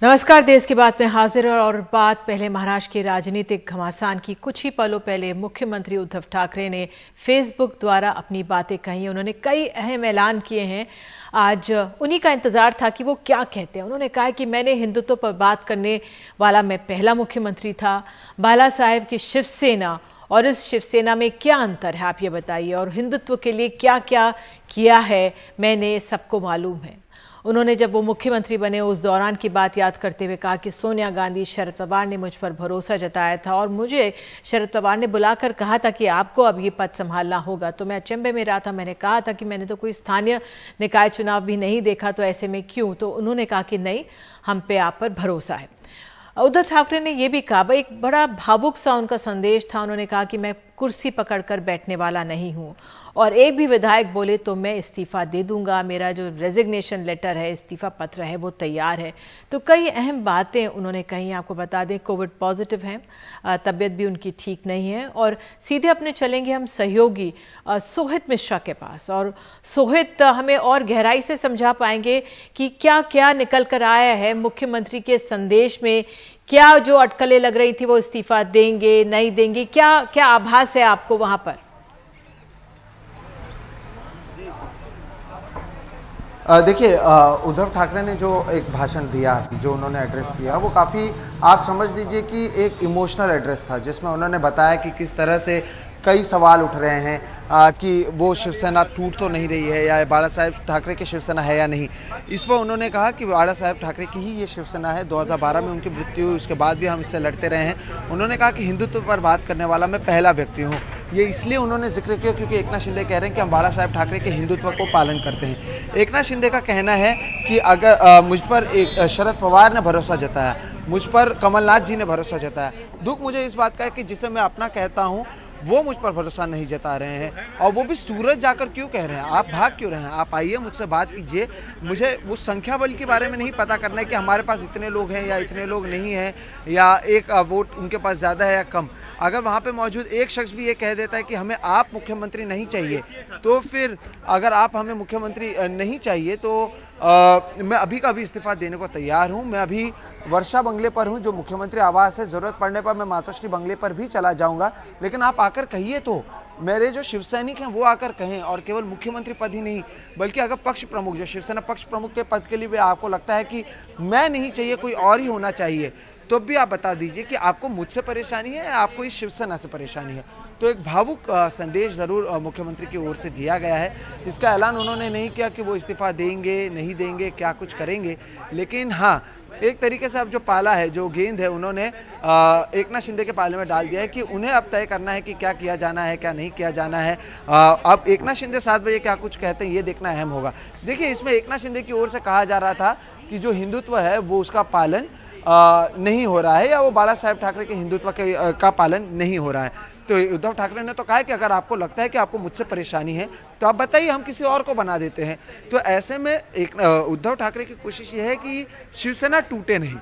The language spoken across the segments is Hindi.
नमस्कार। देश की बात में हाजिर और बात पहले महाराष्ट्र के राजनीतिक घमासान की। कुछ ही पलों पहले मुख्यमंत्री उद्धव ठाकरे ने फेसबुक द्वारा अपनी बातें कही। उन्होंने कई अहम ऐलान किए हैं। आज उन्हीं का इंतजार था कि वो क्या कहते हैं। उन्होंने कहा कि मैंने हिंदुत्व पर बात करने वाला मैं पहला मुख्यमंत्री था। बाला साहेब की शिवसेना और इस शिवसेना में क्या अंतर है, आप ये बताइए, और हिंदुत्व के लिए क्या क्या किया है मैंने, सबको मालूम है। उन्होंने जब वो मुख्यमंत्री बने उस दौरान की बात याद करते हुए कहा कि सोनिया गांधी, शरद पवार ने मुझ पर भरोसा जताया था और मुझे शरद पवार ने बुलाकर कहा था कि आपको अब ये पद संभालना होगा। तो मैं अचंभे में रहा था। मैंने कहा था कि मैंने तो कोई स्थानीय निकाय चुनाव भी नहीं देखा, तो ऐसे में क्यों। तो उन्होंने कहा कि नहीं, हम पे आप पर भरोसा है। उद्धव ठाकरे ने यह भी कहा, एक बड़ा भावुक सा उनका संदेश था। उन्होंने कहा कि मैं कुर्सी पकड़कर बैठने वाला नहीं हूं और एक भी विधायक बोले तो मैं इस्तीफा दे दूंगा। मेरा जो रेजिग्नेशन लेटर है, इस्तीफा पत्र है, वो तैयार है। तो कई अहम बातें उन्होंने कही। आपको बता दें, कोविड पॉजिटिव हैं, तबीयत भी उनकी ठीक नहीं है। और सीधे अपने चलेंगे हम सहयोगी सोहित मिश्रा के पास, और सोहित हमें और गहराई से समझा पाएंगे कि क्या क्या निकल कर आया है मुख्यमंत्री के संदेश में। क्या जो अटकलें लग रही थी वो इस्तीफा देंगे, नहीं देंगे, क्या क्या आभास है आपको वहां पर? देखिए, उद्धव ठाकरे ने जो एक भाषण दिया, जो उन्होंने एड्रेस किया, वो काफ़ी, आप समझ लीजिए कि एक इमोशनल एड्रेस था, जिसमें उन्होंने बताया कि किस तरह से कई सवाल उठ रहे हैं कि वो शिवसेना टूट तो नहीं रही है, या बाला साहेब ठाकरे की शिवसेना है या नहीं। इस पर उन्होंने कहा कि बाला साहेब ठाकरे की ही ये शिवसेना है। 2012 में उनकी मृत्यु हुई, उसके बाद भी हम इससे लड़ते रहे हैं। उन्होंने कहा कि हिंदुत्व पर बात करने वाला मैं पहला व्यक्ति हूँ। ये इसलिए उन्होंने जिक्र किया क्योंकि एकनाथ शिंदे कह रहे हैं कि हम बाला साहेब ठाकरे के हिंदुत्व को पालन करते हैं। एकनाथ शिंदे का कहना है कि अगर मुझ पर एक शरद पवार ने भरोसा जताया, मुझ पर कमलनाथ जी ने भरोसा जताया, दुख मुझे इस बात का है कि जिसे मैं अपना कहता हूँ वो मुझ पर भरोसा नहीं जता रहे हैं। और वो भी सूरज जाकर क्यों कह रहे हैं, आप भाग क्यों रहे हैं, आप आइए मुझसे बात कीजिए। मुझे उस संख्या बल के बारे में नहीं पता करना है कि हमारे पास इतने लोग हैं या इतने लोग नहीं हैं, या एक वोट उनके पास ज़्यादा है या कम। अगर वहाँ पे मौजूद एक शख्स भी ये कह देता है कि हमें आप मुख्यमंत्री नहीं चाहिए, तो फिर अगर आप हमें मुख्यमंत्री नहीं चाहिए तो मैं अभी का अभी इस्तीफा देने को तैयार हूं। मैं अभी वर्षा बंगले पर हूं, जो मुख्यमंत्री आवास है। जरूरत पड़ने पर मैं मातोश्री बंगले पर भी चला जाऊंगा, लेकिन आप आकर कहिए तो। मेरे जो शिव सैनिक हैं वो आकर कहें, और केवल मुख्यमंत्री पद ही नहीं, बल्कि अगर पक्ष प्रमुख, जो शिवसेना पक्ष प्रमुख के पद के लिए भी आपको लगता है कि मैं नहीं चाहिए, कोई और ही होना चाहिए, तो भी आप बता दीजिए कि आपको मुझसे परेशानी है या आपको इस शिवसेना से परेशानी है। तो एक भावुक संदेश ज़रूर मुख्यमंत्री की ओर से दिया गया है। इसका ऐलान उन्होंने नहीं किया कि वो इस्तीफा देंगे, नहीं देंगे, क्या कुछ करेंगे, लेकिन हाँ, एक तरीके से अब जो पाला है, जो गेंद है, उन्होंने एकनाथ शिंदे के पाले में डाल दिया है कि उन्हें अब तय करना है कि क्या किया जाना है, क्या नहीं किया जाना है। अब एकनाथ शिंदे 7 बजे क्या कुछ कहते हैं, ये देखना अहम होगा। देखिए, इसमें एकनाथ शिंदे की ओर से कहा जा रहा था कि जो हिंदुत्व है वो उसका पालन नहीं हो रहा है, या वो बाला साहेब ठाकरे के हिंदुत्व का पालन नहीं हो रहा है। तो उद्धव ठाकरे ने तो कहा है कि अगर आपको लगता है कि आपको मुझसे परेशानी है तो आप बताइए, हम किसी और को बना देते हैं। तो ऐसे में एक उद्धव ठाकरे की कोशिश ये है कि शिवसेना टूटे नहीं,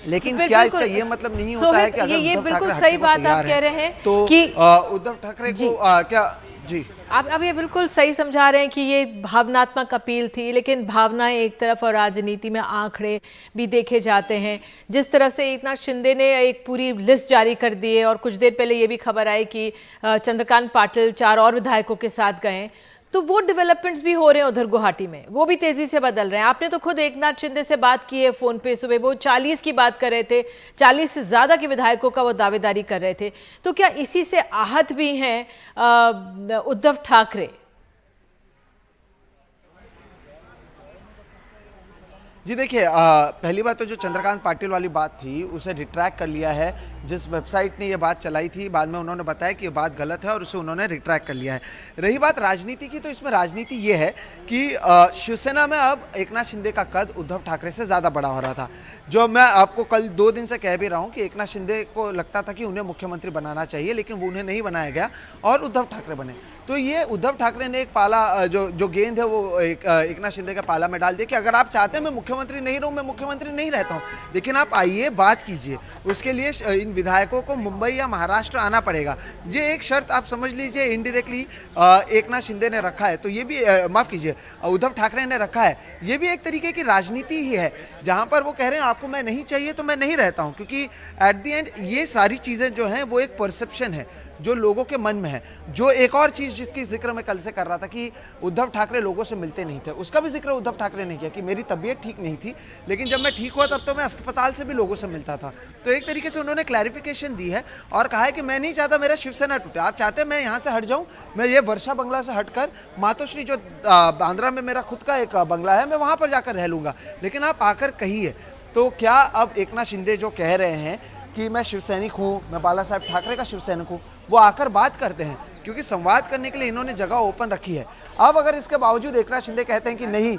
लेकिन क्या इसका ये मतलब नहीं होता है कि अगर ये उद्धव बिल्कुल ठाकरे सही बात आप कह रहे हैं तो कि उद्धव ठाकरे को क्या जी, आप ये बिल्कुल सही समझा रहे हैं कि ये भावनात्मक अपील थी, लेकिन भावनाएं एक तरफ और राजनीति में आंकड़े भी देखे जाते हैं। जिस तरह से एकनाथ शिंदे ने एक पूरी लिस्ट जारी कर दी है, और कुछ देर पहले ये भी खबर आई कि चंद्रकांत पाटिल 4 और विधायकों के साथ गए, तो वो डेवलपमेंट्स भी हो रहे हैं उधर गुवाहाटी में, वो भी तेजी से बदल रहे हैं। आपने तो खुद एकनाथ शिंदे से बात की है फोन पे सुबह, वो 40 की बात कर रहे थे, 40 से ज्यादा के विधायकों का वो दावेदारी कर रहे थे। तो क्या इसी से आहत भी हैं उद्धव ठाकरे? जी देखिए, पहली बात तो जो चंद्रकांत पाटिल वाली बात थी उसे रिट्रैक्ट कर लिया है। जिस वेबसाइट ने ये बात चलाई थी, बाद में उन्होंने बताया कि ये बात गलत है और उसे उन्होंने रिट्रैक्ट कर लिया है। रही बात राजनीति की, तो इसमें राजनीति ये है कि शिवसेना में अब एकनाथ शिंदे का कद उद्धव ठाकरे से ज़्यादा बड़ा हो रहा था। जो मैं आपको कल 2 दिन से कह भी रहा हूँ कि एकनाथ शिंदे को लगता था कि उन्हें मुख्यमंत्री बनाना चाहिए, लेकिन वो उन्हें नहीं बनाया गया और उद्धव ठाकरे बने। तो ये उद्धव ठाकरे ने एक पाला जो गेंद है वो एकनाथ शिंदे के पाला में डाल दिया कि अगर आप चाहते हैं मैं मुख्यमंत्री नहीं रहूं, मैं मुख्यमंत्री नहीं रहता हूं, लेकिन आप आइए बात कीजिए, उसके लिए इन विधायकों को मुंबई या महाराष्ट्र आना पड़ेगा। ये एक शर्त आप समझ लीजिए इनडायरेक्टली एकनाथ शिंदे ने रखा है। तो ये भी माफ कीजिए उद्धव ठाकरे ने रखा है। ये भी एक तरीके की राजनीति ही है, जहां पर वो कह रहे हैं आपको मैं नहीं चाहिए तो मैं नहीं रहता हूं, क्योंकि एट द एंड ये सारी चीजें जो हैं वो एक परसेप्शन है जो लोगों के मन में है। जो एक और चीज जिसकी जिक्र मैं कल से कर रहा था कि उद्धव ठाकरे लोगों से मिलते नहीं थे, उसका भी जिक्र उद्धव ठाकरे ने किया कि मेरी तबीयत ठीक नहीं थी, लेकिन जब मैं ठीक हुआ तब तो मैं अस्पताल से भी लोगों से मिलता था। तो एक तरीके से उन्होंने क्लैरिफिकेशन दी है और कहा है कि मैं नहीं चाहता मेरा शिवसेना टूटे, आप चाहते हैं मैं यहाँ से हट जाऊँ, मैं ये वर्षा बंगला से हटकर मातोश्री जो बांद्रा में मेरा खुद का एक बंगला है मैं वहाँ पर जाकर रह लूँगा, लेकिन आप आकर कहिए। तो क्या अब एकनाथ शिंदे जो कह रहे हैं कि मैं शिवसैनिक हूँ, मैं बाला साहब ठाकरे का शिवसैनिक हूँ, वो आकर बात करते हैं, क्योंकि संवाद करने के लिए इन्होंने जगह ओपन रखी है। अब अगर इसके बावजूद एकनाथ शिंदे कहते हैं कि नहीं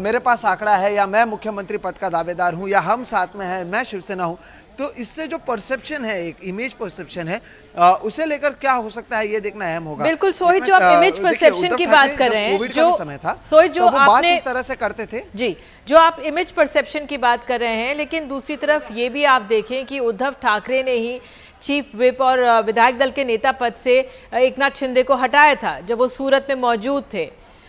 मेरे पास आंकड़ा है या मैं मुख्यमंत्री पद का दावेदार हूं या हम साथ में हैं, मैं शिवसेना हूं, तो इससे जो परसेप्शन है, एक इमेज परसेप्शन है, उसे लेकर क्या हो सकता है ये देखना अहम होगा। बिल्कुल सोहित, जो आप इमेज परसेप्शन की बात कर रहे हैं, जो समय था सोहित जो तो आपने इस तरह से करते थे जी, जो आप इमेज परसेप्शन की बात कर रहे हैं, लेकिन दूसरी तरफ ये भी आप देखें कि उद्धव ठाकरे ने ही चीफ व्हिप और विधायक दल के नेता पद से एकनाथ शिंदे को हटाया था जब वो सूरत में मौजूद थे,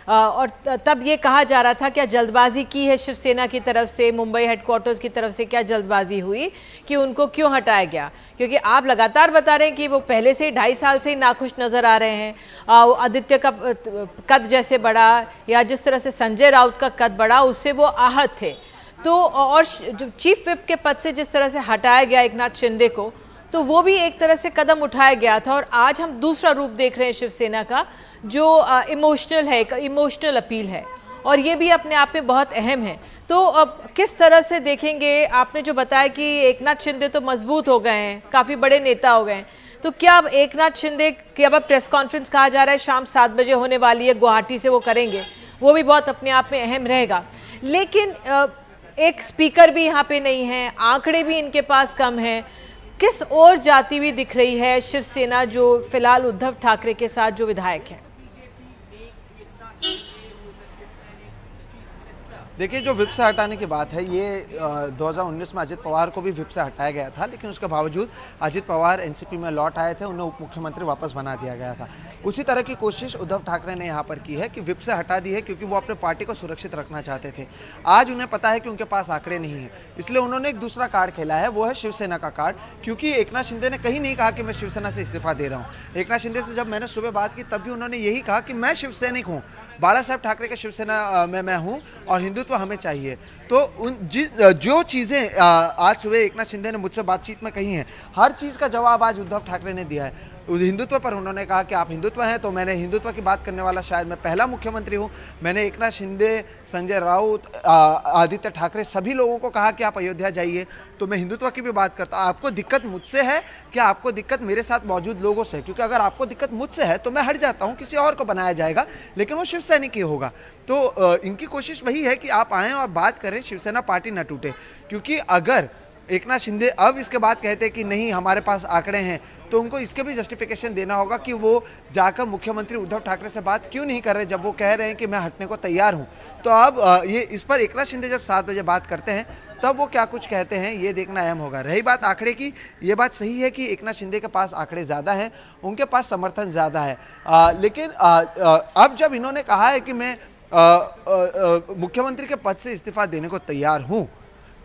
और तब ये कहा जा रहा था क्या जल्दबाजी की है शिवसेना की तरफ से, मुंबई हेडक्वार्टर्स की तरफ से क्या जल्दबाजी हुई कि उनको क्यों हटाया गया? क्योंकि आप लगातार बता रहे हैं कि वो पहले से 2.5 साल से ही नाखुश नजर आ रहे हैं। आदित्य का कद जैसे बढ़ा या जिस तरह से संजय राउत का कद बढ़ा उससे वो आहत थे। तो और जो चीफ व्हिप के पद से जिस तरह से हटाया गया एकनाथ शिंदे को, तो वो भी एक तरह से कदम उठाया गया था। और आज हम दूसरा रूप देख रहे हैं शिवसेना का, जो इमोशनल है, इमोशनल अपील है, और ये भी अपने आप में बहुत अहम है। तो अब किस तरह से देखेंगे? आपने जो बताया कि एकनाथ शिंदे तो मजबूत हो गए हैं, काफी बड़े नेता हो गए हैं, तो क्या अब एकनाथ शिंदे की अब प्रेस कॉन्फ्रेंस कहा जा रहा है शाम 7 बजे होने वाली है, गुवाहाटी से वो करेंगे, वो भी बहुत अपने आप में अहम रहेगा। लेकिन एक स्पीकर भी यहाँ पे नहीं है, आंकड़े भी इनके पास कम है, किस ओर जाती हुई दिख रही है शिवसेना जो फिलहाल उद्धव ठाकरे के साथ जो विधायक है? देखिए, जो विप से हटाने की बात है, ये 2019 में अजित पवार को भी विप से हटाया गया था, लेकिन उसके बावजूद अजित पवार एनसीपी में लौट आए थे, उन्हें उप मुख्यमंत्री वापस बना दिया गया था। उसी तरह की कोशिश उद्धव ठाकरे ने यहाँ पर की है कि विप से हटा दी है, क्योंकि वो अपने पार्टी को सुरक्षित रखना चाहते थे। आज उन्हें पता है कि उनके पास आंकड़े नहीं है, इसलिए उन्होंने एक दूसरा कार्ड खेला है, वो है शिवसेना का कार्ड। क्योंकि एकनाथ शिंदे ने कहीं नहीं कहा कि मैं शिवसेना से इस्तीफा दे रहा हूँ। एकनाथ शिंदे से जब मैंने सुबह बात की तब भी उन्होंने यही कहा कि मैं शिवसैनिक हूँ, बाला साहब ठाकरे के शिवसेना में मैं हूँ और हिंदुत्व हमें चाहिए। तो जो चीजें आज सुबह एकनाथ शिंदे ने मुझसे बातचीत में कही हैं, हर चीज का जवाब आज उद्धव ठाकरे ने दिया है। हिंदुत्व पर उन्होंने कहा कि आप हिंदुत्व हैं, तो मैंने हिंदुत्व की बात करने वाला शायद मैं पहला मुख्यमंत्री हूं। मैंने एकनाथ शिंदे, संजय राउत, आदित्य ठाकरे सभी लोगों को कहा कि आप अयोध्या जाइए, तो मैं हिंदुत्व की भी बात करता हूं। आपको दिक्कत मुझसे है क्या? आपको दिक्कत मेरे साथ मौजूद लोगों से? क्योंकि अगर आपको दिक्कत मुझसे है तो मैं हट जाता हूं, किसी और को बनाया जाएगा, लेकिन वो शिवसैनिक ही होगा। तो इनकी कोशिश वही है कि आप आएँ और बात करें, शिवसेना पार्टी न टूटे। क्योंकि अगर एकनाथ शिंदे अब इसके बाद कहते कि नहीं हमारे पास आंकड़े हैं, तो उनको इसके भी जस्टिफिकेशन देना होगा कि वो जाकर मुख्यमंत्री उद्धव ठाकरे से बात क्यों नहीं कर रहे, जब वो कह रहे हैं कि मैं हटने को तैयार हूं। तो अब ये इस पर एकनाथ शिंदे जब 7 बजे बात करते हैं तब वो क्या कुछ कहते हैं, ये देखना अहम होगा। रही बात आंकड़े की, ये बात सही है कि एकनाथ शिंदे के पास आंकड़े ज़्यादा हैं, उनके पास समर्थन ज़्यादा है, लेकिन अब जब इन्होंने कहा है कि मैं मुख्यमंत्री के पद से इस्तीफा देने को तैयार हूं,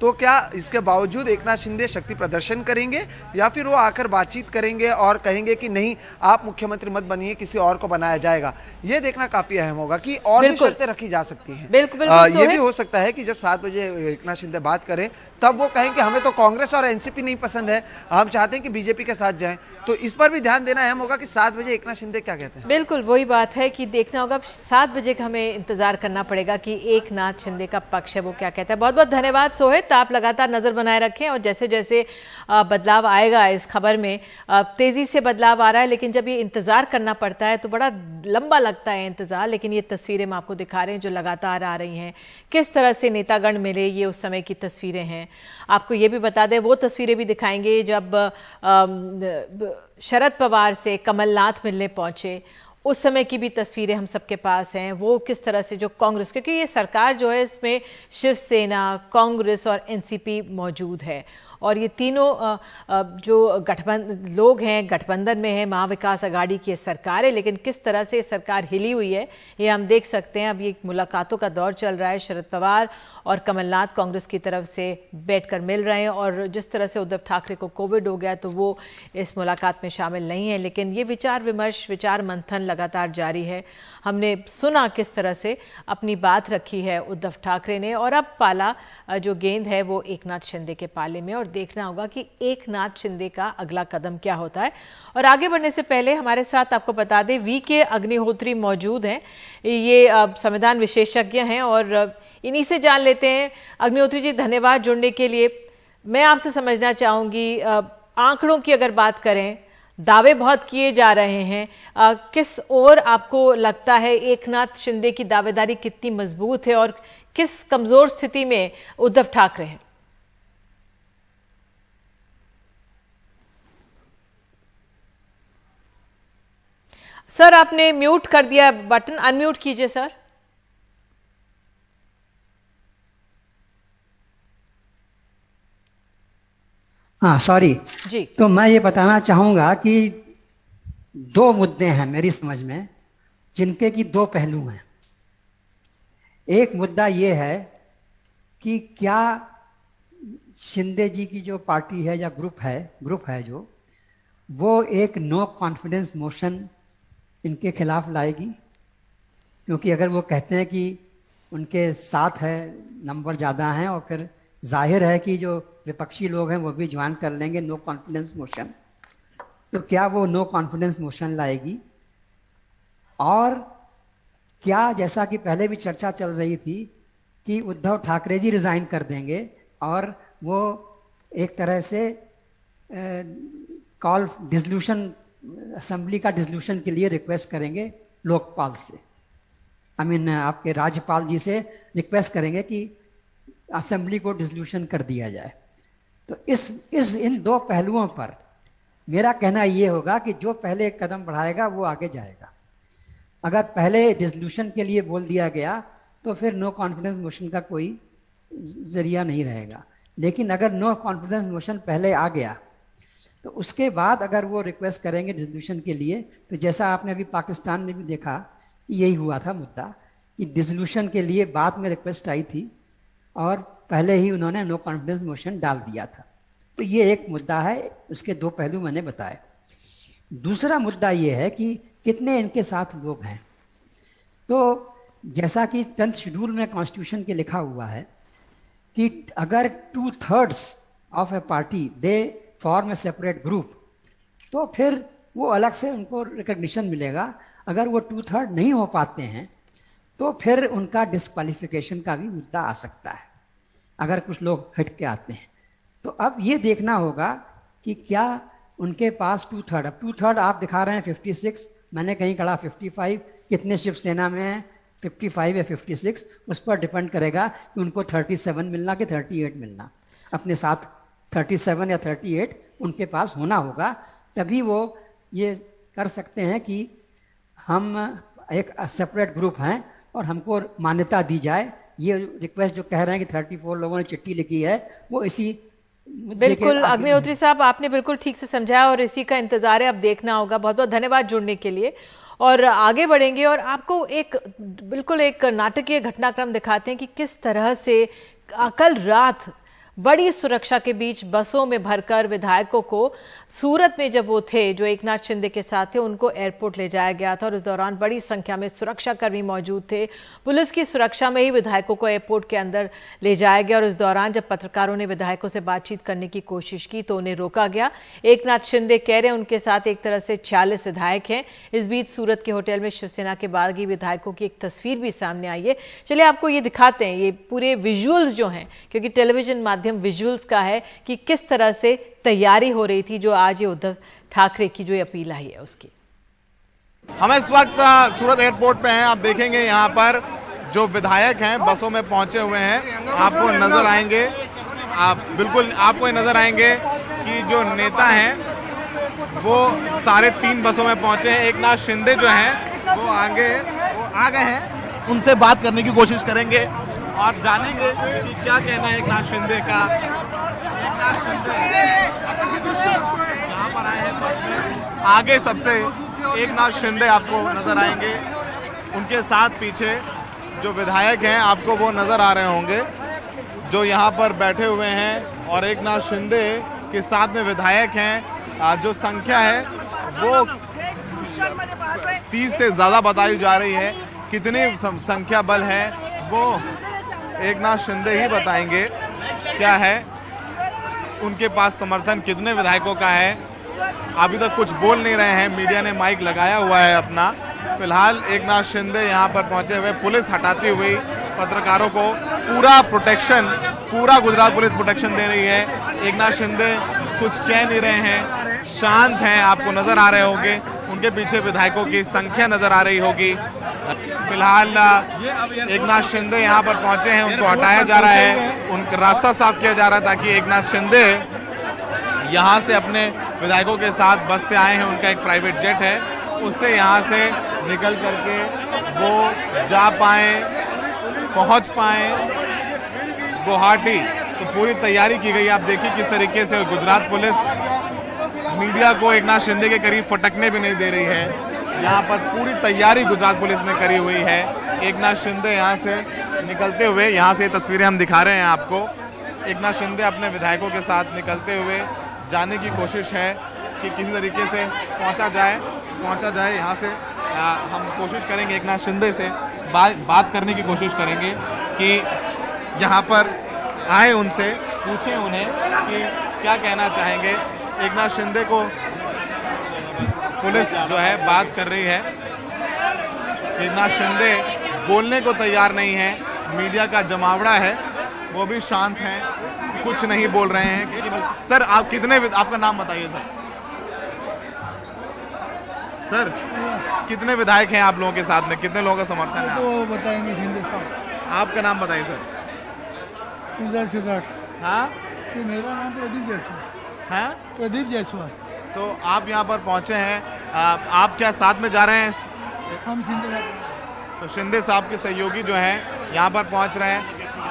तो क्या इसके बावजूद एकनाथ शिंदे शक्ति प्रदर्शन करेंगे या फिर वो आकर बातचीत करेंगे और कहेंगे कि नहीं आप मुख्यमंत्री मत बनिए, किसी और को बनाया जाएगा? ये देखना काफी अहम होगा कि और भी शर्तें रखी जा सकती हैं। बिल्कुल, ये भी हो सकता है कि जब 7 बजे एकनाथ शिंदे बात करें तब वो कहें कि हमें तो कांग्रेस और एनसीपी नहीं पसंद है, हम चाहते हैं कि बीजेपी के साथ जाएं। तो इस पर भी ध्यान देना अहम होगा कि 7 बजे एकनाथ शिंदे क्या कहते हैं। बिल्कुल वही बात है कि देखना होगा, 7 बजे का हमें इंतजार करना पड़ेगा कि एकनाथ शिंदे का पक्ष है वो क्या कहता है। बहुत बहुत धन्यवाद सोहित, आप लगातार नजर बनाए रखें और जैसे जैसे बदलाव आएगा इस खबर में, तेजी से बदलाव आ रहा है, लेकिन जब ये इंतजार करना पड़ता है तो बड़ा लंबा लगता है इंतजार। लेकिन ये तस्वीरें हम आपको दिखा रहे हैं जो लगातार आ रही हैं, किस तरह से नेतागण मिले, ये उस समय की तस्वीरें हैं। आपको ये भी बता दें, वो तस्वीरें भी दिखाएंगे जब शरद पवार से कमलनाथ मिलने पहुंचे, उस समय की भी तस्वीरें हम सबके पास हैं, वो किस तरह से जो कांग्रेस, क्योंकि ये सरकार जो है इसमें शिवसेना, कांग्रेस और एनसीपी मौजूद है और ये तीनों जो लोग हैं गठबंधन में है, महाविकास आघाड़ी की सरकार है, लेकिन किस तरह से सरकार हिली हुई है ये हम देख सकते हैं। अब ये मुलाकातों का दौर चल रहा है, शरद पवार और कमलनाथ कांग्रेस की तरफ से बैठकर मिल रहे हैं और जिस तरह से उद्धव ठाकरे को कोविड हो गया तो वो इस मुलाकात में शामिल नहीं है, लेकिन ये विचार विमर्श, विचार मंथन लगातार जारी है। हमने सुना किस तरह से अपनी बात रखी है उद्धव ठाकरे ने और अब पाला जो गेंद है वो एकनाथ शिंदे के पाले में और देखना होगा कि एकनाथ शिंदे का अगला कदम क्या होता है। और आगे बढ़ने से पहले हमारे साथ आपको बता दें वी.के. अग्निहोत्री मौजूद हैं, ये संविधान विशेषज्ञ हैं और इन्हीं से जान लेते हैं। अग्निहोत्री जी, धन्यवाद जुड़ने के लिए। मैं आपसे समझना चाहूंगी, आंकड़ों की अगर बात करें, दावे बहुत किए जा रहे हैं, किस ओर आपको लगता है एकनाथ शिंदे की दावेदारी कितनी मजबूत है और किस कमजोर स्थिति में उद्धव ठाकरे हैं? सर, आपने म्यूट कर दिया बटन, अनम्यूट कीजिए सर। हाँ, सॉरी जी। तो मैं ये बताना चाहूंगा कि दो मुद्दे हैं मेरी समझ में जिनके कि दो पहलू हैं। एक मुद्दा ये है कि क्या शिंदे जी की जो पार्टी है या ग्रुप है जो वो एक नो कॉन्फिडेंस मोशन इनके खिलाफ लाएगी, क्योंकि अगर वो कहते हैं कि उनके साथ है, नंबर ज़्यादा हैं और फिर जाहिर है कि जो विपक्षी लोग हैं वो भी ज्वाइन कर लेंगे नो कॉन्फिडेंस मोशन, तो क्या वो नो कॉन्फिडेंस मोशन लाएगी? और क्या, जैसा कि पहले भी चर्चा चल रही थी कि उद्धव ठाकरे जी रिजाइन कर देंगे और वो एक तरह से कॉल डिसोल्यूशन, असेंबली का डिसोल्यूशन के लिए रिक्वेस्ट करेंगे लोकपाल से, आपके राज्यपाल जी से रिक्वेस्ट करेंगे कि असेंबली को डिसोल्यूशन कर दिया जाए। तो इन दो पहलुओं पर मेरा कहना ये होगा कि जो पहले एक कदम बढ़ाएगा वो आगे जाएगा। अगर पहले डिसोल्यूशन के लिए बोल दिया गया तो फिर नो कॉन्फिडेंस मोशन का कोई जरिया नहीं रहेगा, लेकिन अगर नो कॉन्फिडेंस मोशन पहले आ गया तो उसके बाद अगर वो रिक्वेस्ट करेंगे डिसोल्यूशन के लिए, तो जैसा आपने अभी पाकिस्तान में भी देखा यही हुआ था मुद्दा कि डिसोल्यूशन के लिए बाद में रिक्वेस्ट आई थी और पहले ही उन्होंने नो कॉन्फिडेंस मोशन डाल दिया था। तो ये एक मुद्दा है, उसके दो पहलू मैंने बताए। दूसरा मुद्दा ये है कि कितने इनके साथ लोग हैं। तो जैसा कि 10th शेड्यूल में कॉन्स्टिट्यूशन के लिखा हुआ है कि अगर 2/3 of A party they form A separate group, तो फिर वो अलग से उनको रिकग्निशन मिलेगा। अगर वो 2/3 नहीं हो पाते हैं तो फिर उनका डिस्क्वालिफिकेशन का भी मुद्दा आ सकता है, अगर कुछ लोग हट के आते हैं। तो अब ये देखना होगा कि क्या उनके पास 2/3, अब 2/3 आप दिखा रहे हैं 56, मैंने कहीं कहा 55, कितने शिवसेना में हैं, 55 या 56, उस पर डिपेंड करेगा कि उनको 37 मिलना कि 38 मिलना। अपने साथ 37 या 38 उनके पास होना होगा, तभी वो ये कर सकते हैं कि हम एक सेपरेट ग्रुप हैं और हमको मान्यता दी जाए। ये रिक्वेस्ट जो कह रहे हैं कि 34 लोगों ने चिट्ठी लिखी है, वो इसी बिल्कुल अग्निहोत्री साहब, आपने बिल्कुल ठीक से समझाया और इसी का इंतजार है, अब देखना होगा। बहुत बहुत धन्यवाद जुड़ने के लिए और आगे बढ़ेंगे और आपको बिल्कुल एक नाटकीय घटनाक्रम दिखाते हैं कि किस तरह से कल रात बड़ी सुरक्षा के बीच बसों में भरकर विधायकों को सूरत में जब वो थे जो एकनाथ शिंदे के साथ थे उनको एयरपोर्ट ले जाया गया था और उस दौरान बड़ी संख्या में सुरक्षाकर्मी मौजूद थे। पुलिस की सुरक्षा में ही विधायकों को एयरपोर्ट के अंदर ले जाया गया और उस दौरान जब पत्रकारों ने विधायकों से बातचीत करने की कोशिश की तो उन्हें रोका गया। एकनाथ शिंदे कह रहे हैं उनके साथ एक तरह से 46 विधायक हैं। इस बीच सूरत के होटल में शिवसेना के बागी विधायकों की एक तस्वीर भी सामने आई है। चलिए आपको ये दिखाते हैं, ये पूरे विजुअल्स जो हैं, क्योंकि टेलीविजन माध्यम विजुअल्स का है कि किस तरह से तैयारी हो रही थी जो आज ये उद्धव ठाकरे की जो अपील आई है उसकी। हम इस वक्त सूरत एयरपोर्ट पे हैं। आप देखेंगे यहाँ पर जो विधायक हैं बसों में पहुंचे हुए हैं, आपको नजर आएंगे, आपको नजर आएंगे कि जो नेता हैं वो सारे 3 बसों में पहुंचे हैं। एकनाथ शिंदे जो हैं वो आ गए हैं, उनसे बात करने की कोशिश करेंगे और जानेंगे कि क्या कहना है एकनाथ शिंदे का। एकनाथ शिंदे यहाँ पर आए हैं बस में। आगे सबसे एकनाथ शिंदे आपको नजर आएंगे, उनके साथ पीछे जो विधायक हैं आपको वो नजर आ रहे होंगे जो यहाँ पर बैठे हुए हैं, और एकनाथ शिंदे के साथ में विधायक हैं। जो संख्या है वो 30 से ज्यादा बताई जा रही है। कितनी संख्या बल है वो एकनाथ शिंदे ही बताएंगे। क्या है उनके पास समर्थन कितने विधायकों का है, अभी तक कुछ बोल नहीं रहे हैं। मीडिया ने माइक लगाया हुआ है अपना। फिलहाल एकनाथ शिंदे यहाँ पर पहुंचे हुए, पुलिस हटाती हुई पत्रकारों को पूरा प्रोटेक्शन, पूरा गुजरात पुलिस प्रोटेक्शन दे रही है। एकनाथ शिंदे कुछ कह नहीं रहे हैं, शांत हैं, आपको नजर आ रहे होंगे। उनके पीछे विधायकों की संख्या नजर आ रही होगी। फिलहाल एकनाथ शिंदे यहाँ पर पहुंचे हैं, उनको हटाया जा रहा है, उनका रास्ता साफ किया जा रहा है ताकि एकनाथ शिंदे यहाँ से अपने विधायकों के साथ बस से आए हैं, उनका एक प्राइवेट जेट है, उससे यहाँ से निकल करके वो जा पाए, पहुँच पाए गुवाहाटी। तो पूरी तैयारी की गई। आप देखिए किस तरीके से गुजरात पुलिस मीडिया को एकनाथ शिंदे के करीब फटकने भी नहीं दे रही है। यहाँ पर पूरी तैयारी गुजरात पुलिस ने करी हुई है। एकनाथ शिंदे यहाँ से निकलते हुए, यहाँ से तस्वीरें हम दिखा रहे हैं आपको, एकनाथ शिंदे अपने विधायकों के साथ निकलते हुए जाने की कोशिश है कि किसी तरीके से पहुँचा जाए यहाँ से। हम कोशिश करेंगे एकनाथ शिंदे से बात करने की कोशिश करेंगे कि यहाँ पर आए, उनसे पूछें उन्हें कि क्या कहना चाहेंगे। एकनाथ शिंदे को पुलिस जो है बात कर रही है। एकनाथ शिंदे बोलने को तैयार नहीं है, मीडिया का जमावड़ा है, वो भी शांत हैं, कुछ नहीं बोल रहे हैं। सर आप आपका नाम बताइए सर कितने विधायक हैं आप लोगों के साथ में, कितने लोगों का समर्थन है? तो बताएंगे शिंदे साहब। आपका नाम बताइए सर। सुंदर सिद्धार्थ। हाँ, तो मेरा नाम प्रदीप जायसवाल। हाँ, प्रदीप जायसवाल। तो आप यहाँ पर पहुंचे हैं, आप क्या साथ में जा रहे हैं? हम शिंदे साहब। तो शिंदे साहब के सहयोगी जो हैं यहाँ पर पहुंच रहे हैं।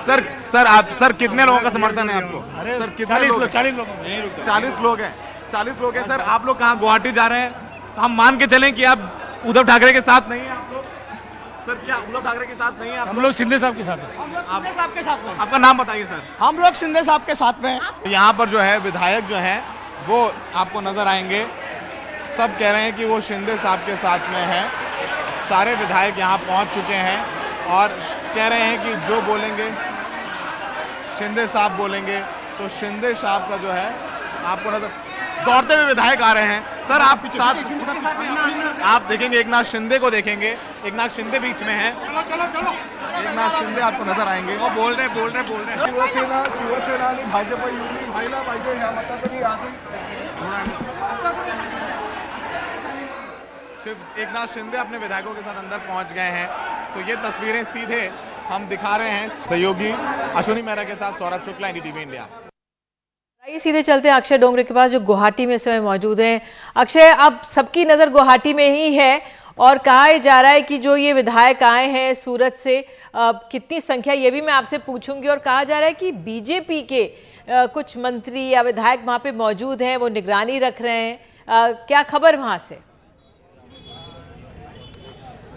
सर कितने लोगों का समर्थन है आपको? सर कितने लोग? 40 लोग हैं। सर आप लोग कहाँ गुवाहाटी जा रहे हैं? तो हम मान के चलें कि आप उद्धव ठाकरे के साथ नहीं है आप लोग? सर क्या उद्धव ठाकरे के साथ नहीं है? हम लोग शिंदे साहब के साथ हैं। शिंदे साहब के साथ हैं। आपका नाम बताइए सर। हम लोग शिंदे साहब के साथ में हैं। यहाँ पर जो है विधायक जो हैं वो आपको नजर आएंगे। सब कह रहे हैं कि वो शिंदे साहब के साथ में है। सारे विधायक यहाँ पहुँच चुके हैं और कह रहे हैं कि जो बोलेंगे शिंदे साहब बोलेंगे। तो शिंदे साहब का जो है आपको नजर, दौड़ते हुए विधायक आ रहे हैं। सर आप साथ आप देखेंगे, एकनाथ शिंदे को देखेंगे, एकनाथ शिंदे बीच में है। एकनाथ शिंदे आपको नजर आएंगे। वो बोल रहे शिवसेना आणि भाजप युती व्हायला पाहिजे ह्या मतातरी अजून एकनाथ शिंदे अपने विधायकों के साथ अंदर पहुंच गए हैं। तो ये तस्वीरें सीधे हम दिखा रहे हैं सहयोगी अश्विनी मेहरा के साथ सौरभ शुक्ला, एनडीटीवी इंडिया। आइए सीधे चलते हैं अक्षय डोंगरे के पास जो गुवाहाटी में इस समय मौजूद हैं। अक्षय, अब सबकी नजर गुवाहाटी में ही है और कहा जा रहा है कि जो ये विधायक आए हैं सूरत से, कितनी संख्या ये भी मैं आपसे पूछूंगी, और कहा जा रहा है कि बीजेपी के कुछ मंत्री या विधायक वहां पे मौजूद हैं, वो निगरानी रख रहे हैं। क्या खबर वहां से?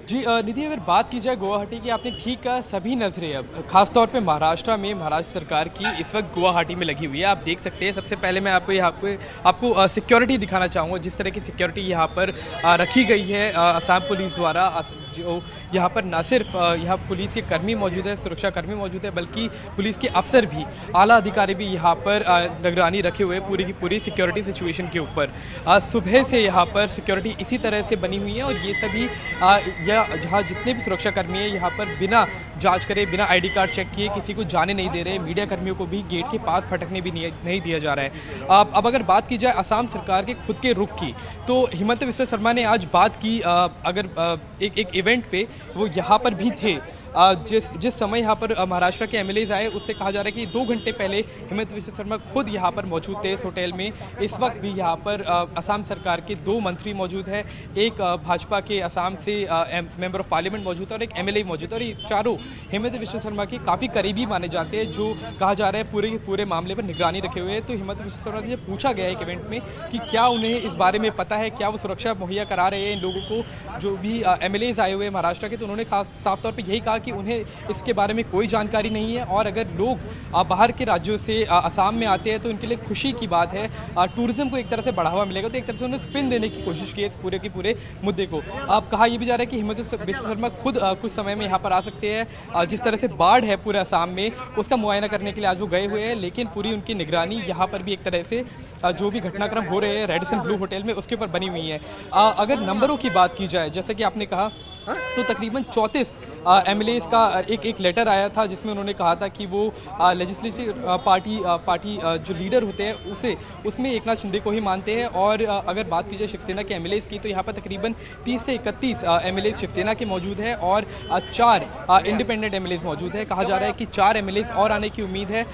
जी निधि, अगर बात की जाए गुवाहाटी की, आपने ठीक कहा, सभी नज़रें अब खासतौर पे महाराष्ट्र में, महाराष्ट्र सरकार की इस वक्त गुवाहाटी में लगी हुई है। आप देख सकते हैं, सबसे पहले मैं आपको सिक्योरिटी दिखाना चाहूँगा, जिस तरह की सिक्योरिटी यहाँ पर रखी गई है असम पुलिस द्वारा। जो यहाँ पर न सिर्फ यहाँ पुलिस के कर्मी मौजूद है, सुरक्षा कर्मी मौजूद है, बल्कि पुलिस के अफसर भी, आला अधिकारी भी यहाँ पर निगरानी रखे हुए पूरी की पूरी सिक्योरिटी सिचुएशन के ऊपर। सुबह से यहाँ पर सिक्योरिटी इसी तरह से बनी हुई है और ये सभी जहाँ जितने भी सुरक्षा कर्मी हैं यहाँ पर बिना जांच करे, बिना आईडी कार्ड चेक किए किसी को जाने नहीं दे रहे। मीडिया कर्मियों को भी गेट के पास फटकने भी नहीं दिया जा रहा है। अब अगर बात की जाए असम सरकार के खुद के रुख की, तो हिमंत बिस्वा शर्मा ने आज बात की, अगर एक इवेंट पे वो यहाँ पर भी थे जिस समय यहाँ पर महाराष्ट्र के एमएलएज आए उससे कहा जा रहा है कि 2 घंटे पहले हिमंत विश्व शर्मा खुद यहाँ पर मौजूद थे इस होटल में। इस वक्त भी यहाँ पर असम सरकार के 2 मंत्री मौजूद है, एक भाजपा के असम से मेंबर ऑफ पार्लियामेंट मौजूद है और एक एमएलए मौजूद है और ये चारों हिमंत विश्व शर्मा के काफ़ी करीबी माने जाते हैं, जो कहा जा रहा है पूरे के पूरे मामले पर निगरानी रखे हुए हैं। तो हिमंत विश्व शर्मा से पूछा गया एक इवेंट में कि क्या उन्हें इस बारे में पता है, क्या वो सुरक्षा मुहैया करा रहे हैं इन लोगों को जो भी एमएलएज आए हुए हैं महाराष्ट्र के। तो उन्होंने साफ तौर पे यही कहा कि उन्हें इसके बारे में कोई जानकारी नहीं है और अगर लोग बाहर के राज्यों से असम में आते हैं तो उनके लिए खुशी की बात है, टूरिज्म को एक तरह से बढ़ावा मिलेगा। तो एक तरह से उन्होंने स्पिन देने की कोशिश की है इस पूरे के पूरे मुद्दे को। अब कहा यह भी जा रहा है कि हिमंत विश्व शर्मा खुद कुछ समय में यहाँ पर आ सकते हैं। जिस तरह से बाढ़ है पूरे असम में उसका मुआयना करने के लिए आज वो गए हुए हैं, लेकिन पूरी उनकी निगरानी यहाँ पर भी एक तरह से जो भी घटनाक्रम हो रहे हैं रेडिसन ब्लू होटल में उसके ऊपर बनी हुई है। अगर नंबरों की बात की जाए जैसे कि आपने कहा तो तकरीबन 34 एमएलएज का एक लेटर आया था जिसमें उन्होंने कहा था कि वो लेजिस्लेटिव पार्टी जो लीडर होते हैं उसमें एकनाथ शिंदे को ही मानते हैं। और अगर बात की जाए शिवसेना के एमएलएज की तो यहाँ पर तकरीबन 30 से 31 एमएलएज शिवसेना के मौजूद हैं और 4 इंडिपेंडेंट एमएलएज मौजूद है। कहा जा रहा है कि 4 एमएलएज और आने की उम्मीद है।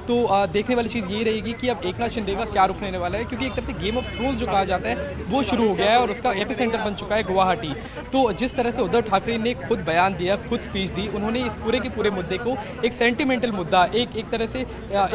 तो देखने वाली चीज़ यही रहेगी कि अब एकनाथ शिंदे का क्या रुख लेने वाला है, क्योंकि एक तरह से गेम ऑफ थ्रोन्स जो कहा जाता है वो शुरू हो गया है और उसका एपिसेंटर बन चुका है गुवाहाटी। तो जिस तरह से उद्धव ठाकरे ने खुद बयान दिया, खुद स्पीच दी, उन्होंने इस पूरे के पूरे मुद्दे को एक सेंटिमेंटल मुद्दा, एक तरह से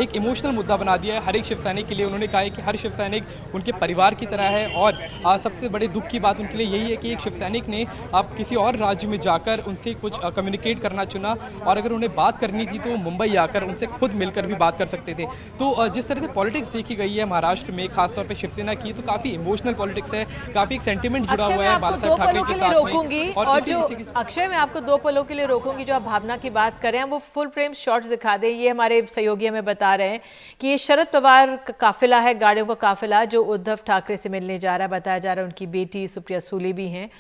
एक इमोशनल मुद्दा बना दिया है हर एक शिव सैनिक के लिए। उन्होंने कहा है कि हर शिव सैनिक उनके परिवार की तरह है और सबसे बड़े दुख की बात उनके लिए यही है कि एक शिव सैनिक ने अब किसी और राज्य में जाकर उनसे कुछ कम्युनिकेट करना चुना और अगर उन्हें बात करनी थी तो मुंबई आकर उनसे खुद मिलकर भी बात कर सकते थे। तो जिस तरह से पॉलिटिक्स देखी गई है महाराष्ट्र में खासतौर पर शिवसेना की, तो काफी इमोशनल पॉलिटिक्स है, काफी एक सेंटिमेंट जुड़ा हुआ है बाला साहब ठाकरे के साथ में। और जो अक्षय, मैं आपको 2 पलों के लिए रोकूंगी, जो आप भावना की बात करें वो फुल फ्रेम शॉट्स दिखा दें। ये हमारे सहयोगी हमें बता रहे हैं कि ये शरद पवार का काफिला है, गाड़ियों का काफिला जो उद्धव ठाकरे से मिलने जा रहा है। बताया जा रहा है उनकी बेटी सुप्रिया सूले भी हैं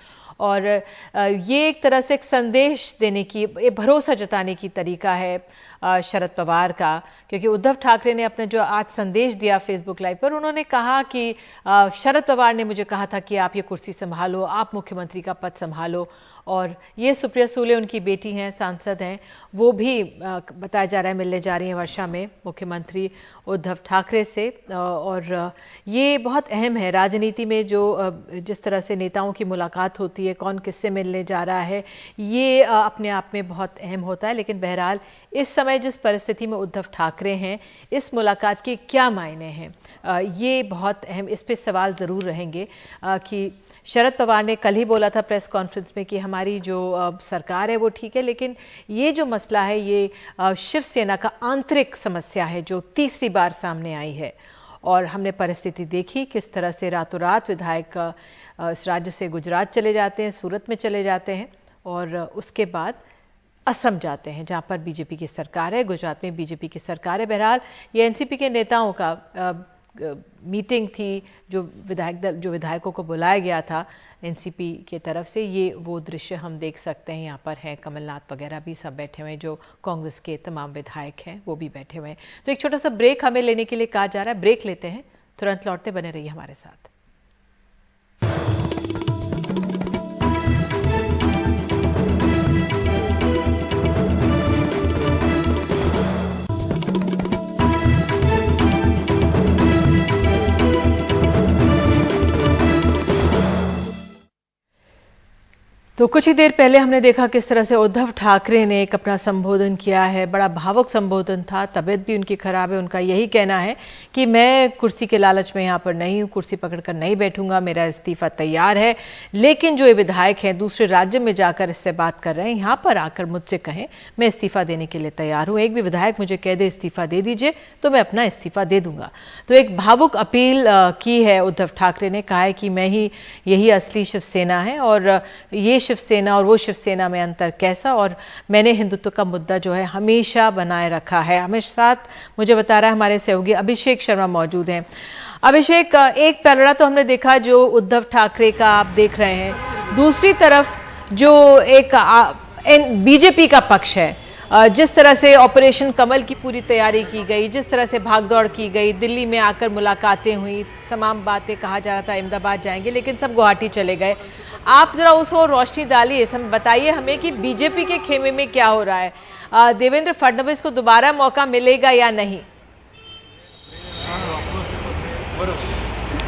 और ये एक तरह से एक संदेश देने की, भरोसा जताने की तरीका है शरद पवार का, क्योंकि उद्धव ठाकरे ने अपने जो आज संदेश दिया फेसबुक लाइव पर, उन्होंने कहा कि शरद पवार ने मुझे कहा था कि आप ये कुर्सी संभालो, आप मुख्यमंत्री का पद संभालो। और ये सुप्रिया सूले उनकी बेटी हैं, सांसद हैं, वो भी बताया जा रहा है मिलने जा रही हैं वर्षा में मुख्यमंत्री उद्धव ठाकरे से। और ये बहुत अहम है राजनीति में, जो जिस तरह से नेताओं की मुलाकात होती है, कौन किससे मिलने जा रहा है, ये अपने आप में बहुत अहम होता है। लेकिन बहरहाल इस समय जिस परिस्थिति में उद्धव ठाकरे हैं, इस मुलाकात के क्या मायने हैं, ये बहुत अहम, इस पे सवाल ज़रूर रहेंगे कि शरद पवार ने कल ही बोला था प्रेस कॉन्फ्रेंस में कि हमारी जो सरकार है वो ठीक है, लेकिन ये जो मसला है ये शिवसेना का आंतरिक समस्या है जो तीसरी बार सामने आई है। और हमने परिस्थिति देखी किस तरह से रातों रात विधायक इस राज्य से गुजरात चले जाते हैं, सूरत में चले जाते हैं और उसके बाद असम जाते हैं जहां पर बीजेपी की सरकार है, गुजरात में बीजेपी की सरकार है। बहरहाल ये एनसीपी के नेताओं का मीटिंग थी, जो विधायकों को बुलाया गया था एनसीपी की तरफ से, ये वो दृश्य हम देख सकते हैं। यहाँ पर हैं कमलनाथ वगैरह भी सब बैठे हुए हैं, जो कांग्रेस के तमाम विधायक हैं वो भी बैठे हुए हैं। तो एक छोटा सा ब्रेक हमें लेने के लिए कहा जा रहा है, ब्रेक लेते हैं, तुरंत लौटते, बने रहिए हमारे साथ। तो कुछ ही देर पहले हमने देखा किस तरह से उद्धव ठाकरे ने एक अपना संबोधन किया है, बड़ा भावुक संबोधन था, तबीयत भी उनकी खराब है। उनका यही कहना है कि मैं कुर्सी के लालच में यहाँ पर नहीं हूँ, कुर्सी पकड़कर नहीं बैठूंगा, मेरा इस्तीफा तैयार है। लेकिन जो ये विधायक हैं दूसरे राज्य में जाकर इससे बात कर रहे हैं, यहाँ पर आकर मुझसे कहें मैं इस्तीफा देने के लिए तैयार हूँ। एक भी विधायक मुझे कह दे इस्तीफा दे दीजिए तो मैं अपना इस्तीफा दे दूंगा। तो एक भावुक अपील की है उद्धव ठाकरे ने, कहा है कि मैं ही, यही असली शिवसेना है और ये शिवसेना और वो शिवसेना में अंतर कैसा, और मैंने हिंदुत्व का मुद्दा जो है हमेशा बनाए रखा है। हमेशा साथ मुझे बता रहा है हमारे सहयोगी अभिषेक शर्मा मौजूद हैं। अभिषेक, एक पलड़ा तो हमने देखा जो उद्धव ठाकरे का आप देख रहे हैं, दूसरी तरफ जो एक बीजेपी का पक्ष है, जिस तरह से ऑपरेशन कमल की पूरी तैयारी की गई, जिस तरह से भागदौड़ की गई, दिल्ली में आकर मुलाकातें हुई, तमाम बातें कहा जा रहा था अहमदाबाद जाएंगे, लेकिन सब गुवाहाटी चले गए। आप जरा उस ओर रोशनी डालिए, बताइए हमें कि बीजेपी के खेमे में क्या हो रहा है। देवेंद्र फडणवीस को दोबारा मौका मिलेगा या नहीं?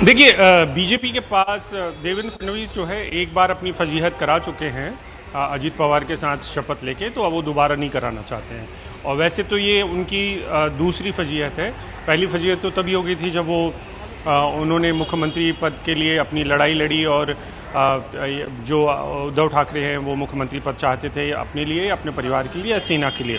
देखिए, बीजेपी के पास देवेंद्र फडणवीस जो है एक बार अपनी फजीहत करा चुके हैं अजीत पवार के साथ शपथ लेके, तो अब वो दोबारा नहीं कराना चाहते हैं। और वैसे तो ये उनकी दूसरी फजीहत है। पहली फजीहत तो तभी हो गई थी जब वो उन्होंने मुख्यमंत्री पद के लिए अपनी लड़ाई लड़ी और जो उद्धव ठाकरे हैं वो मुख्यमंत्री पद चाहते थे अपने लिए, अपने परिवार के लिए या सेना के लिए,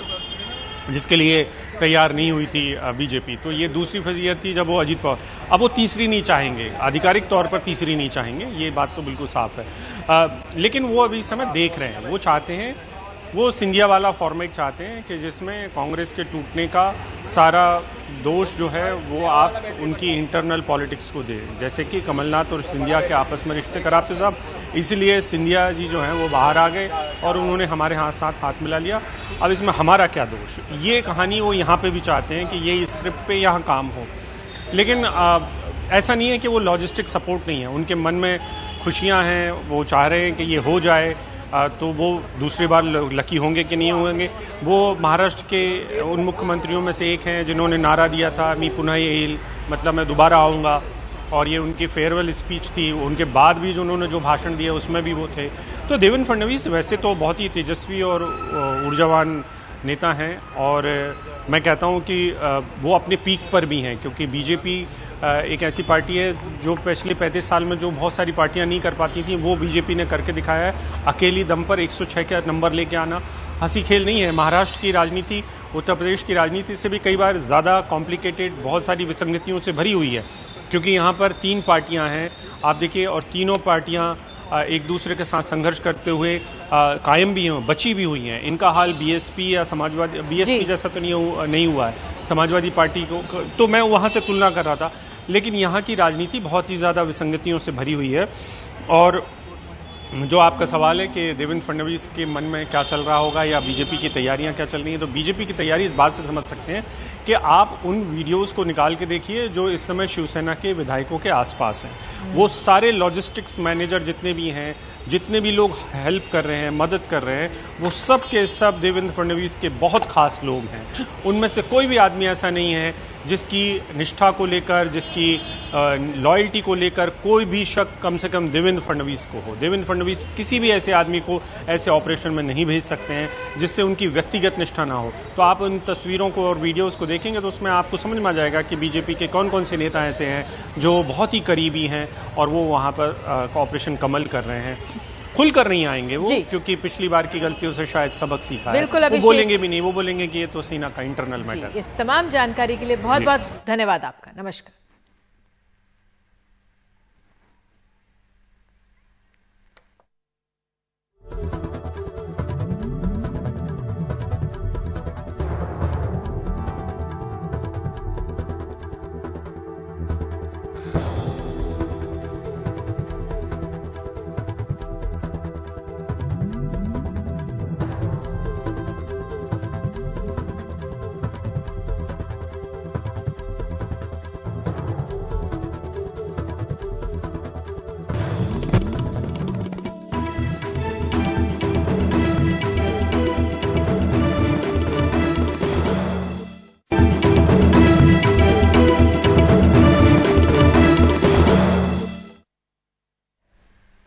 जिसके लिए तैयार नहीं हुई थी बीजेपी। तो ये दूसरी फजीहत थी जब वो अजीत पवार, अब वो तीसरी नहीं चाहेंगे, आधिकारिक तौर पर तीसरी नहीं चाहेंगे, ये बात तो बिल्कुल साफ है। लेकिन वो अभी इस समय देख रहे हैं, वो चाहते हैं, वो सिंधिया वाला फॉर्मेट चाहते हैं कि जिसमें कांग्रेस के टूटने का सारा दोष जो है वो आप उनकी इंटरनल पॉलिटिक्स को दें, जैसे कि कमलनाथ और सिंधिया के आपस में रिश्ते खराब थे साहब, इसलिए सिंधिया जी जो हैं वो बाहर आ गए और उन्होंने हमारे साथ हाथ मिला लिया। अब इसमें हमारा क्या दोष? ये कहानी वो यहाँ पे भी चाहते हैं कि ये स्क्रिप्ट पे यहाँ काम हो, लेकिन ऐसा नहीं है कि वो लॉजिस्टिक सपोर्ट नहीं है, उनके मन में खुशियाँ हैं, वो चाह रहे हैं कि ये हो जाए, तो वो दूसरी बार लकी होंगे कि नहीं होंगे। वो महाराष्ट्र के उन मुख्यमंत्रियों में से एक हैं जिन्होंने नारा दिया था मी पुनः येईल, मतलब मैं दोबारा आऊँगा, और ये उनकी फेयरवेल स्पीच थी, उनके बाद भी जो उन्होंने जो भाषण दिया उसमें भी वो थे। तो देवेंद्र फडणवीस वैसे तो बहुत ही तेजस्वी और ऊर्जावान नेता हैं, और मैं कहता हूं कि वो अपने पीक पर भी हैं, क्योंकि बीजेपी एक ऐसी पार्टी है जो पिछले 35 साल में जो बहुत सारी पार्टियां नहीं कर पाती थी वो बीजेपी ने करके दिखाया है। अकेली दम पर 106 का नंबर लेके आना हंसी खेल नहीं है। महाराष्ट्र की राजनीति उत्तर प्रदेश की राजनीति से भी कई बार ज़्यादा कॉम्प्लिकेटेड, बहुत सारी विसंगतियों से भरी हुई है, क्योंकि यहाँ पर 3 पार्टियां हैं आप देखिए, और तीनों पार्टियां एक दूसरे के साथ संघर्ष करते हुए कायम भी हैं, बची भी हुई हैं। इनका हाल बीएसपी या समाजवादी, बीएसपी जैसा तो नहीं हुआ है, समाजवादी पार्टी को तो मैं वहां से तुलना कर रहा था, लेकिन यहाँ की राजनीति बहुत ही ज्यादा विसंगतियों से भरी हुई है। और जो आपका सवाल है कि देवेंद्र फडणवीस के मन में क्या चल रहा होगा या बीजेपी की तैयारियां क्या चल रही हैं, तो बीजेपी की तैयारी इस बात से समझ सकते हैं कि आप उन वीडियोस को निकाल के देखिए जो इस समय शिवसेना के विधायकों के आसपास हैं। वो सारे लॉजिस्टिक्स मैनेजर जितने भी हैं, जितने भी लोग हेल्प कर रहे हैं, मदद कर रहे हैं, वो सब के सब देवेंद्र फडणवीस के बहुत खास लोग हैं। उनमें से कोई भी आदमी ऐसा नहीं है जिसकी निष्ठा को लेकर, जिसकी लॉयल्टी को लेकर कोई भी शक कम से कम देवेंद्र फडणवीस को हो। देवेंद्र फडणवीस किसी भी ऐसे आदमी को ऐसे ऑपरेशन में नहीं भेज सकते हैं जिससे उनकी व्यक्तिगत निष्ठा ना हो। तो आप उन तस्वीरों को और वीडियोस को देखेंगे तो उसमें आपको समझ में आ जाएगा कि बीजेपी के कौन कौन से नेता ऐसे हैं जो बहुत ही करीबी हैं और वो वहां पर ऑपरेशन कमल कर रहे हैं। खुलकर नहीं आएंगे वो, क्योंकि पिछली बार की गलतियों से शायद सबक सीखा है। वो बोलेंगे भी नहीं, वो बोलेंगे कि ये तो सेना का इंटरनल मैटर। इस तमाम जानकारी के लिए बहुत बहुत धन्यवाद आपका। नमस्कार।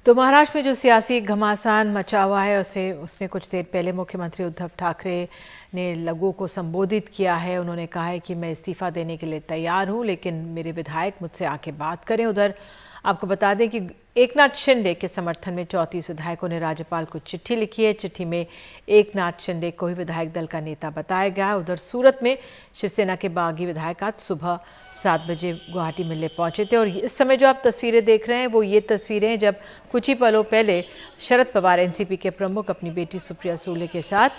तो महाराष्ट्र में जो सियासी घमासान मचा हुआ है उसमें कुछ देर पहले मुख्यमंत्री उद्धव ठाकरे ने लोगों को संबोधित किया है। उन्होंने कहा है कि मैं इस्तीफा देने के लिए तैयार हूं, लेकिन मेरे विधायक मुझसे आके बात करें। उधर आपको बता दें कि एकनाथ शिंदे के समर्थन में 34 विधायकों ने राज्यपाल को चिट्ठी लिखी है। चिट्ठी में एकनाथ शिंदे को ही विधायक दल का नेता बताया गया है। उधर सूरत में शिवसेना के बागी विधायक आज सुबह 7 बजे गुवाहाटी मिलने पहुंचे थे, और इस समय जो आप तस्वीरें देख रहे हैं वो ये तस्वीरें हैं जब कुछ ही पलों पहले शरद पवार एनसीपी के प्रमुख अपनी बेटी सुप्रिया सुले के साथ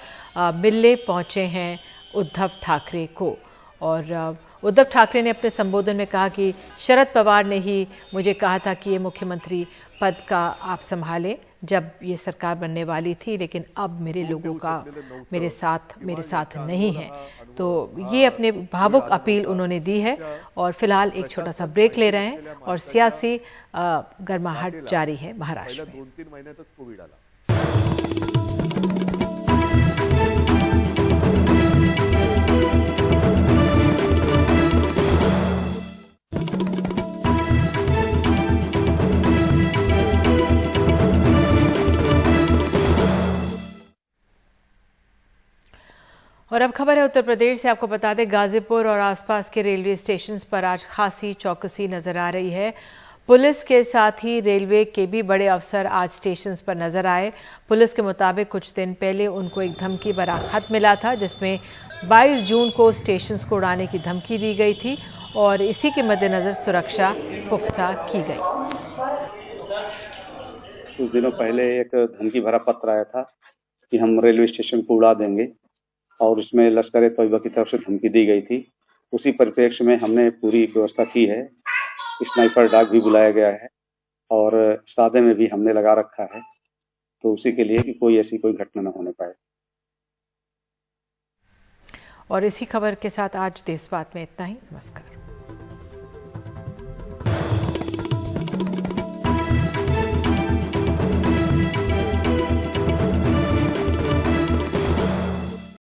मिलने पहुंचे हैं उद्धव ठाकरे को। और उद्धव ठाकरे ने अपने संबोधन में कहा कि शरद पवार ने ही मुझे कहा था कि ये मुख्यमंत्री पद का आप संभालें जब ये सरकार बनने वाली थी, लेकिन अब मेरे लोगों का मेरे साथ नहीं है। तो ये अपने भावुक अपील उन्होंने दी है। और फिलहाल एक छोटा सा ब्रेक ले रहे हैं और सियासी गर्माहट जारी है महाराष्ट्र में। 2-3 महिन्यातच कोविड आला। और अब खबर है उत्तर प्रदेश से। आपको बता दें, गाजीपुर और आसपास के रेलवे स्टेशन पर आज खासी चौकसी नजर आ रही है। पुलिस के साथ ही रेलवे के भी बड़े अफसर आज स्टेशन पर नजर आए। पुलिस के मुताबिक कुछ दिन पहले उनको एक धमकी भरा खत मिला था जिसमें 22 जून को स्टेशन को उड़ाने की धमकी दी गई थी और इसी के मद्देनजर सुरक्षा पुख्ता की गई। कुछ दिनों पहले एक धमकी भरा पत्र आया था कि हम रेलवे स्टेशन को उड़ा देंगे और उसमें लश्कर-ए-तोयबा की तरफ से धमकी दी गई थी। उसी परिप्रेक्ष्य में हमने पूरी व्यवस्था की है। स्नाइपर डॉग भी बुलाया गया है और सादे में भी हमने लगा रखा है, तो उसी के लिए कि कोई ऐसी कोई घटना न होने पाए। और इसी खबर के साथ आज देश बात में इतना ही। नमस्कार।